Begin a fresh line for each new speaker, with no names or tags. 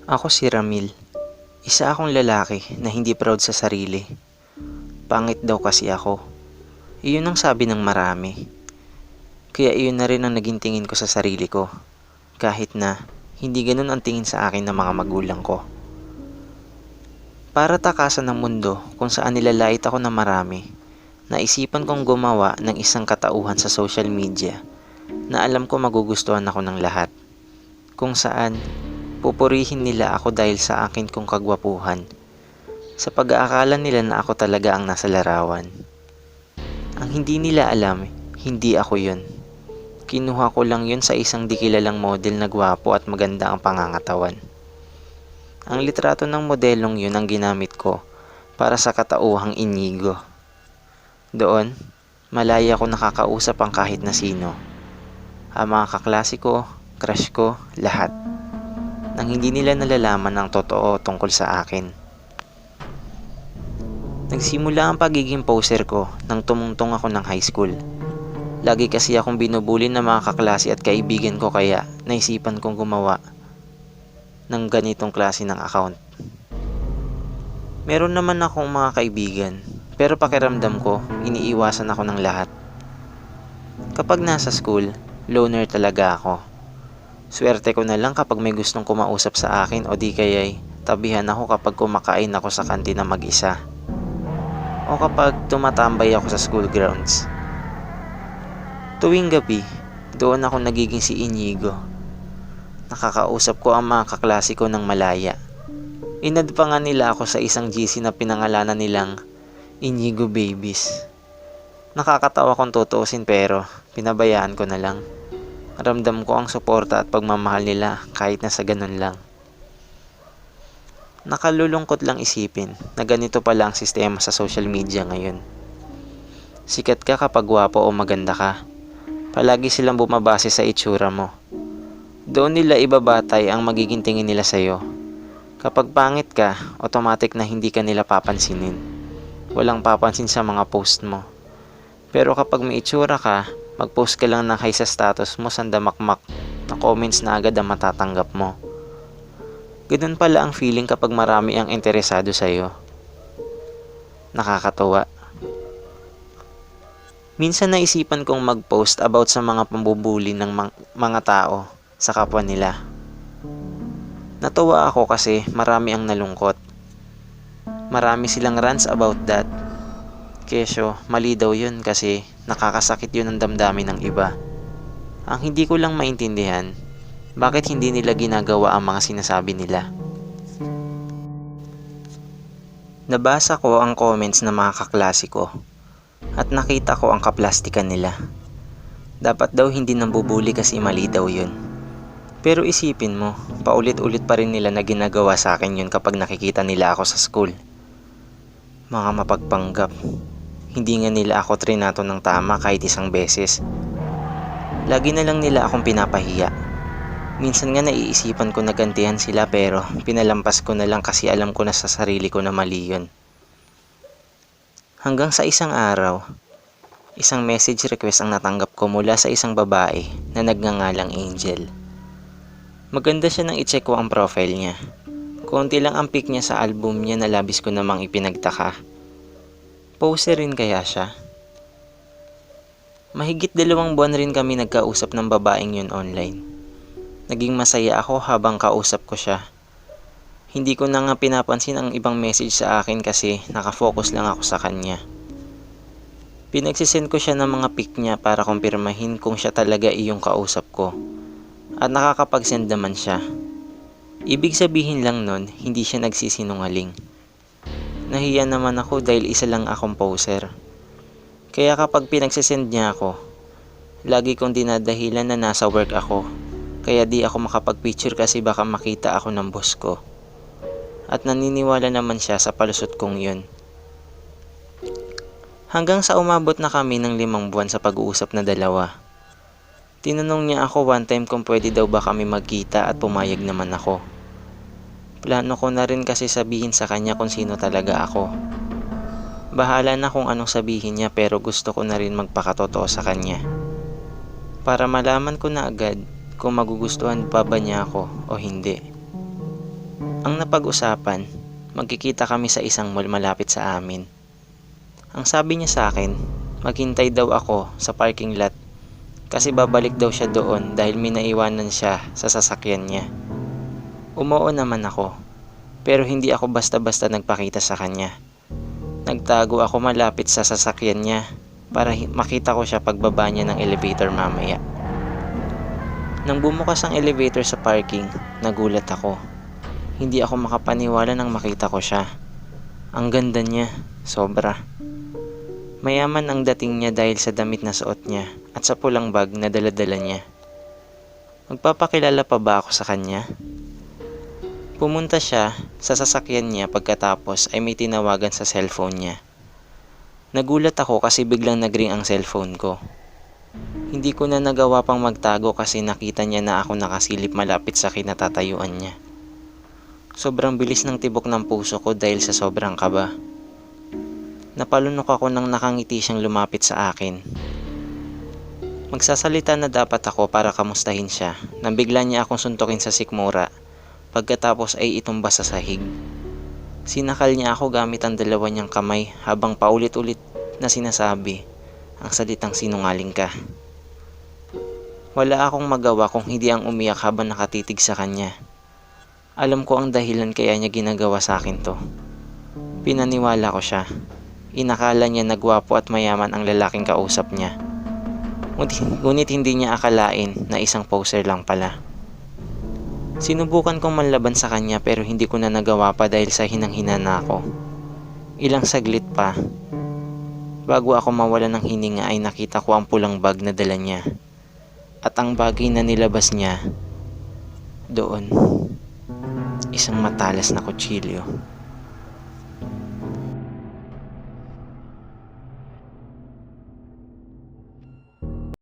Ako si Ramil, isa akong lalaki na hindi proud sa sarili. Pangit daw kasi ako. Iyon ang sabi ng marami. Kaya iyon na rin ang naging tingin ko sa sarili ko. Kahit na hindi ganun ang tingin sa akin ng mga magulang ko. Para takasan ng mundo kung saan nilalait ako ng marami, naisipan kong gumawa ng isang katauhan sa social media na alam ko magugustuhan ako ng lahat. Kung saan pupurihin nila ako dahil sa akin kong kagwapuhan. Sa pag-aakala nila na ako talaga ang nasa larawan. Ang hindi nila alam, hindi ako yun. Kinuha ko lang yun sa isang di kilalang model na gwapo at maganda ang pangangatawan. Ang litrato ng modelong yun ang ginamit ko para sa katauhang Inigo. Doon, malaya ko nakakausap ang kahit na sino. Ang mga kaklase ko, crush ko, lahat. Nang hindi nila nalalaman ang totoo tungkol sa akin. Nagsimula ang pagiging poser ko nang tumungtong ako ng high school. Lagi kasi akong binubuli ng mga kaklase at kaibigan ko kaya naisipan kong gumawa ng ganitong klase ng account. Meron naman akong mga kaibigan pero pakiramdam ko iniiwasan ako ng lahat. Kapag nasa school, loner talaga ako. Swerte ko na lang kapag may gustong kumausap sa akin o di kaya'y tabihan ako kapag kumakain ako sa kantina mag-isa. O kapag tumatambay ako sa school grounds. Tuwing gabi, doon ako nagiging si Inigo. Nakakausap ko ang mga kaklase ko ng malaya. Inad pa nga nila ako sa isang GC na pinangalanan nilang Inigo Babies. Nakakatawa kung tutuusin pero pinabayaan ko na lang. Ramdam ko ang suporta at pagmamahal nila kahit na sa ganun lang. Nakalulungkot lang isipin na ganito pala ang sistema sa social media ngayon. Sikat ka kapag gwapo o maganda ka. Palagi silang bumabase sa itsura mo. Doon nila ibabatay ang magiging tingin nila sa'yo. Kapag pangit ka, automatic na hindi ka nila papansinin. Walang papansin sa mga post mo. Pero kapag may itsura ka, mag-post ka lang ng hi sa status mo sandamakmak na comments na agad ang matatanggap mo. Ganun pala ang feeling kapag marami ang interesado sa'yo. Nakakatuwa. Minsan naisipan kong mag-post about sa mga pambubuli ng mga tao sa kapwa nila. Natuwa ako kasi marami ang nalungkot. Marami silang rants about that. Kesyo, mali daw yun kasi nakakasakit yun ang damdamin ng iba. Ang hindi ko lang maintindihan, bakit hindi nila ginagawa ang mga sinasabi nila? Nabasa ko ang comments ng mga kaklase ko at nakita ko ang kaplastikan nila. Dapat daw hindi nambubuli kasi mali daw yun. Pero isipin mo, paulit-ulit pa rin nila na ginagawa sa akin yun kapag nakikita nila ako sa school. Mga mapagpanggap. Hindi nga nila ako trinato ng tama kahit isang beses. Lagi na lang nila akong pinapahiya. Minsan nga naiisipan ko na gantihan sila pero pinalampas ko na lang kasi alam ko na sa sarili ko na mali yun. Hanggang sa isang araw, isang message request ang natanggap ko mula sa isang babae na nagngangalang Angel. Maganda siya nang i-check ko ang profile niya. Konti lang ang pic niya sa album niya na labis ko namang ipinagtaka. Poser rin kaya siya? Mahigit 2 buwan rin kami nagkausap ng babaeng yun online. Naging masaya ako habang kausap ko siya. Hindi ko na nga pinapansin ang ibang message sa akin kasi nakafocus lang ako sa kanya. Pinagsisend ko siya ng mga pic niya para kumpirmahin kung siya talaga iyong kausap ko. At nakakapag-send naman siya. Ibig sabihin lang nun, hindi siya nagsisinungaling. Nahiya naman ako dahil isa lang akong poser. Kaya kapag pinagsisend niya ako, lagi kong dinadahilan na nasa work ako. Kaya di ako makapag-picture kasi baka makita ako ng boss ko. At naniniwala naman siya sa palusot kong yun. Hanggang sa umabot na kami ng 5 buwan sa pag-uusap na dalawa. Tinanong niya ako one time kung pwede daw ba kami magkita at pumayag naman ako. Plano ko na rin kasi sabihin sa kanya kung sino talaga ako. Bahala na kung anong sabihin niya pero gusto ko na rin magpakatotoo sa kanya. Para malaman ko na agad kung magugustuhan pa ba niya ako o hindi. Ang napag-usapan, magkikita kami sa isang mall malapit sa amin. Ang sabi niya sa akin, maghintay daw ako sa parking lot kasi babalik daw siya doon dahil may naiwanan siya sa sasakyan niya. Umuo naman ako, pero hindi ako basta-basta nagpakita sa kanya. Nagtago ako malapit sa sasakyan niya para makita ko siya pagbaba niya ng elevator mamaya. Nang bumukas ang elevator sa parking, nagulat ako. Hindi ako makapaniwala nang makita ko siya. Ang ganda niya, sobra. Mayaman ang dating niya dahil sa damit na suot niya at sa pulang bag na dala-dala niya. Magpapakilala pa ba ako sa kanya? Pumunta siya sa sasakyan niya pagkatapos ay may tinawagan sa cellphone niya. Nagulat ako kasi biglang nag-ring ang cellphone ko. Hindi ko na nagawa pang magtago kasi nakita niya na ako nakasilip malapit sa kinatatayuan niya. Sobrang bilis ng tibok ng puso ko dahil sa sobrang kaba. Napalunok ako nang nakangiti siyang lumapit sa akin. Magsasalita na dapat ako para kamustahin siya nang bigla niya akong suntukin sa sikmura pagkatapos ay itumba sa sahig. Sinakal niya ako gamit ang dalawa niyang kamay habang paulit-ulit na sinasabi ang salitang sinungaling ka. Wala akong magawa kung hindi ang umiyak habang nakatitig sa kanya. Alam ko ang dahilan kaya niya ginagawa sa akin to. Pinaniwala ko siya. Inakala niya nagwapo at mayaman ang lalaking kausap niya. Ngunit hindi niya akalain na isang poser lang pala. Sinubukan kong manlaban sa kanya pero hindi ko na nagawa pa dahil sa hinang-hina na ako. Ilang saglit pa, bago ako mawala ng hininga ay nakita ko ang pulang bag na dala niya. At ang bagay na nilabas niya, doon, isang matalas na kutsilyo.